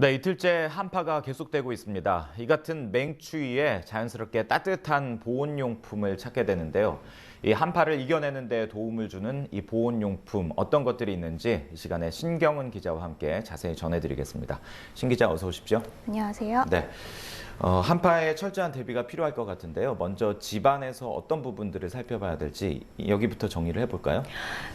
네, 이틀째 한파가 계속되고 있습니다. 이 같은 맹추위에 자연스럽게 따뜻한 보온용품을 찾게 되는데요. 이 한파를 이겨내는 데 도움을 주는 이 보온용품 어떤 것들이 있는지 이 시간에 신경은 기자와 함께 자세히 전해드리겠습니다. 신 기자 어서 오십시오. 안녕하세요. 네. 한파에 철저한 대비가 필요할 것 같은데요. 먼저 집안에서 어떤 부분들을 살펴봐야 될지 여기부터 정리를 해볼까요?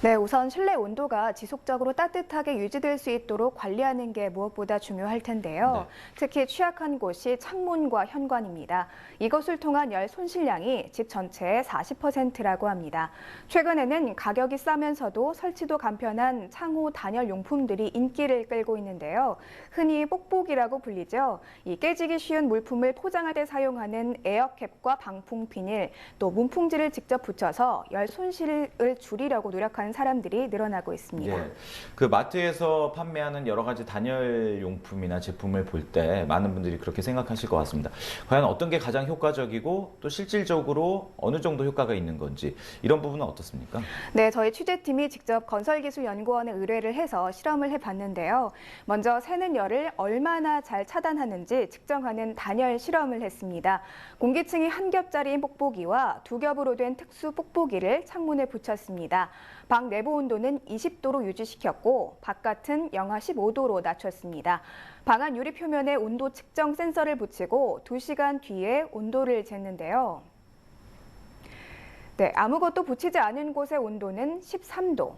네, 우선 실내 온도가 지속적으로 따뜻하게 유지될 수 있도록 관리하는 게 무엇보다 중요할 텐데요. 네. 특히 취약한 곳이 창문과 현관입니다. 이것을 통한 열 손실량이 집 전체의 40%라고 합니다. 최근에는 가격이 싸면서도 설치도 간편한 창호 단열 용품들이 인기를 끌고 있는데요. 흔히 뽁뽁이라고 불리죠. 이 깨지기 쉬운 물품을 포장할 때 사용하는 에어캡과 방풍 비닐, 또 문풍지를 직접 붙여서 열 손실을 줄이려고 노력하는 사람들이 늘어나고 있습니다. 예, 그 마트에서 판매하는 여러 가지 단열 용품이나 제품을 볼 때 많은 분들이 그렇게 생각하실 것 같습니다. 과연 어떤 게 가장 효과적이고 또 실질적으로 어느 정도 효과가 있는 건지 이런 부분은 어떻습니까? 네, 저희 취재팀이 직접 건설기술연구원에 의뢰를 해서 실험을 해봤는데요. 먼저 새는 열을 얼마나 잘 차단하는지 측정하는 단열 실험을 했습니다. 공기층이 한 겹짜리인 뽁뽁이와 두 겹으로 된 특수 뽁뽁이를 창문에 붙였습니다. 방 내부 온도는 20도로 유지시켰고 바깥은 영하 15도로 낮췄습니다. 방 안 유리 표면에 온도 측정 센서를 붙이고 2시간 뒤에 온도를 쟀는데요. 네, 아무것도 붙이지 않은 곳의 온도는 13도.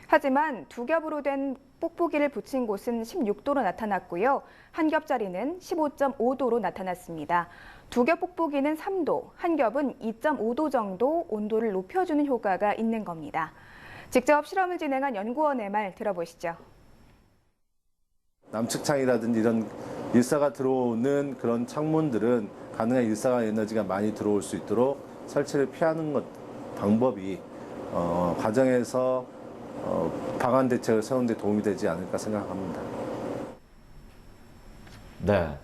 하지만 두 겹으로 된 뽁뽁이를 붙인 곳은 16도로 나타났고요. 한 겹짜리는 15.5도로 나타났습니다. 두 겹 뽁뽁이는 3도, 한 겹은 2.5도 정도 온도를 높여주는 효과가 있는 겁니다. 직접 실험을 진행한 연구원의 말 들어보시죠. 남측창이라든지 이런 일사가 들어오는 그런 창문들은 가능한 일사가 에너지가 많이 들어올 수 있도록 설치를 피하는 방법이 과정에서 방안 대책을 세우는 데 도움이 되지 않을까 생각합니다. 네,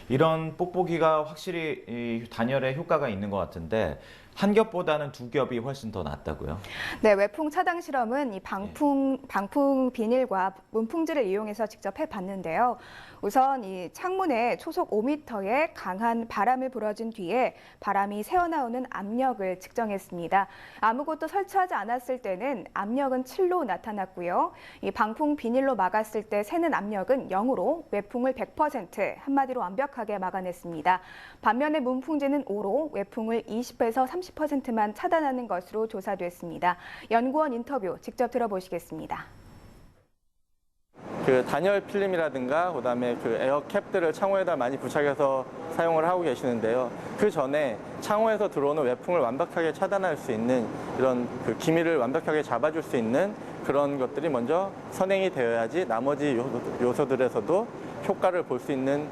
이런 뽁뽁이가 확실히 이 단열에 효과가 있는 것 같은데 한 겹보다는 두 겹이 훨씬 더 낫다고요? 네, 외풍 차단 실험은 이 방풍 비닐과 문풍지를 이용해서 직접 해봤는데요. 우선 이 창문에 초속 5m의 강한 바람을 불어준 뒤에 바람이 새어나오는 압력을 측정했습니다. 아무것도 설치하지 않았을 때는 압력은 7로 나타났고요. 이 방풍 비닐로 막았을 때 새는 압력은 0으로 외풍을 100% 한마디로 완벽하게 막아냈습니다. 반면에 문풍지는 5로 외풍을 20에서 30%만 차단하는 것으로 조사됐습니다. 연구원 인터뷰 직접 들어보시겠습니다. 그 단열 필름이라든가 그다음에 그 에어캡들을 창호에다 많이 부착해서 사용을 하고 계시는데요. 그 전에 창호에서 들어오는 외풍을 완벽하게 차단할 수 있는 이런 그 기미를 완벽하게 잡아줄 수 있는 그런 것들이 먼저 선행이 되어야지 나머지 요소들에서도 효과를 볼 수 있는.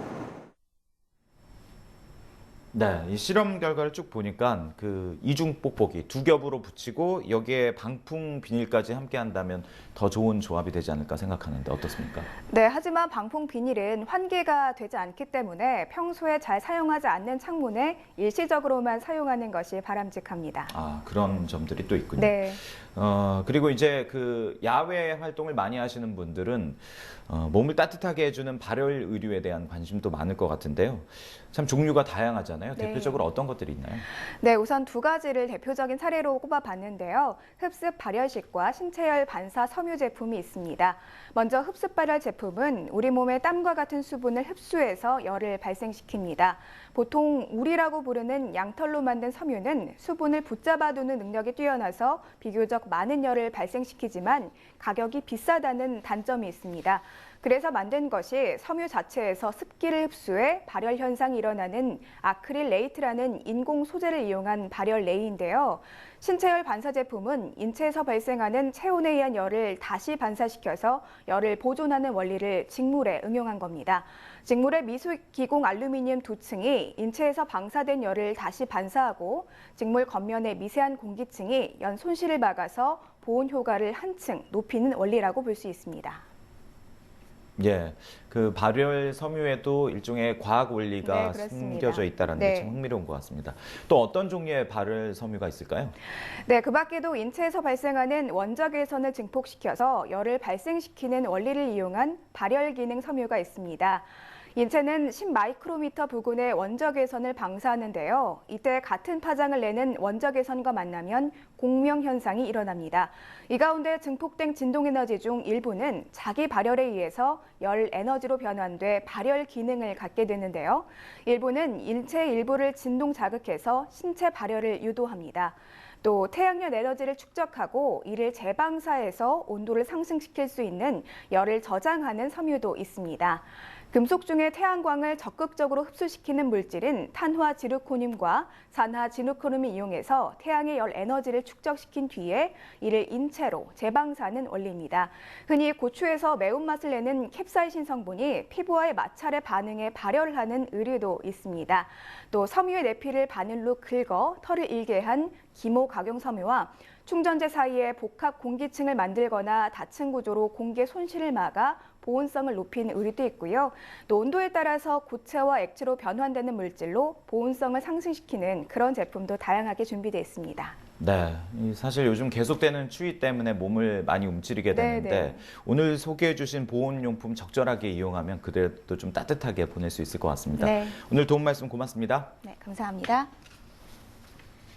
네, 이 실험 결과를 쭉 보니까 그 이중 뽁뽁이 두 겹으로 붙이고 여기에 방풍 비닐까지 함께 한다면 더 좋은 조합이 되지 않을까 생각하는데 어떻습니까? 네, 하지만 방풍 비닐은 환기가 되지 않기 때문에 평소에 잘 사용하지 않는 창문에 일시적으로만 사용하는 것이 바람직합니다. 아, 그런 점들이 또 있군요. 네. 그리고 이제 그 야외 활동을 많이 하시는 분들은 몸을 따뜻하게 해주는 발열 의류에 대한 관심도 많을 것 같은데요. 참 종류가 다양하잖아요. 네. 대표적으로 어떤 것들이 있나요? 네, 우선 두 가지를 대표적인 사례로 꼽아봤는데요. 흡습 발열식과 신체열 반사 섬유 제품이 있습니다. 먼저 흡습 발열 제품은 우리 몸의 땀과 같은 수분을 흡수해서 열을 발생시킵니다. 보통 우리라고 부르는 양털로 만든 섬유는 수분을 붙잡아두는 능력이 뛰어나서 비교적 많은 열을 발생시키지만 가격이 비싸다는 단점이 있습니다. 그래서 만든 것이 섬유 자체에서 습기를 흡수해 발열 현상이 일어나는 아크릴 레이트라는 인공 소재를 이용한 발열 레이인데요. 신체열 반사 제품은 인체에서 발생하는 체온에 의한 열을 다시 반사시켜서 열을 보존하는 원리를 직물에 응용한 겁니다. 직물의 미수 기공 알루미늄 두 층이 인체에서 방사된 열을 다시 반사하고 직물 겉면의 미세한 공기층이 연 손실을 막아서 보온 효과를 한층 높이는 원리라고 볼 수 있습니다. 예, 그 발열 섬유에도 일종의 과학 네, 원리가 그렇습니다. 숨겨져 있다는 네. 게 참 흥미로운 것 같습니다. 또 어떤 종류의 발열 섬유가 있을까요? 네, 그 밖에도 인체에서 발생하는 원자 개선을 증폭시켜서 열을 발생시키는 원리를 이용한 발열 기능 섬유가 있습니다. 인체는 10마이크로미터 부근의 원자 개선을 방사하는데요. 이때 같은 파장을 내는 원자 개선과 만나면 공명 현상이 일어납니다. 이 가운데 증폭된 진동 에너지 중 일부는 자기 발열에 의해서 열 에너지로 변환돼 발열 기능을 갖게 되는데요. 일부는 인체 일부를 진동 자극해서 신체 발열을 유도합니다. 또 태양열 에너지를 축적하고 이를 재방사해서 온도를 상승시킬 수 있는 열을 저장하는 섬유도 있습니다. 금속 중에 태양광을 적극적으로 흡수시키는 물질인 탄화지르코늄과 산화지르코늄을 이용해서 태양의 열 에너지를 축적시킨 뒤에 이를 인체로 재방사하는 원리입니다. 흔히 고추에서 매운맛을 내는 캡사이신 성분이 피부와의 마찰에 반응해 발열하는 의뢰도 있습니다. 또 섬유의 내피를 바늘로 긁어 털을 일게 한 기모각용 섬유와 충전재 사이에 복합 공기층을 만들거나 닫힌 구조로 공기의 손실을 막아 보온성을 높이는 의뢰도 있고요. 또 온도에 따라서 고체와 액체로 변환되는 물질로 보온성을 상승시키는 그런 제품도 다양하게 준비되어 있습니다. 네, 사실 요즘 계속되는 추위 때문에 몸을 많이 움츠리게 되는데 네. 오늘 소개해 주신 보온용품 적절하게 이용하면 그대도 좀 따뜻하게 보낼 수 있을 것 같습니다. 네. 오늘 도움 말씀 고맙습니다. 네, 감사합니다.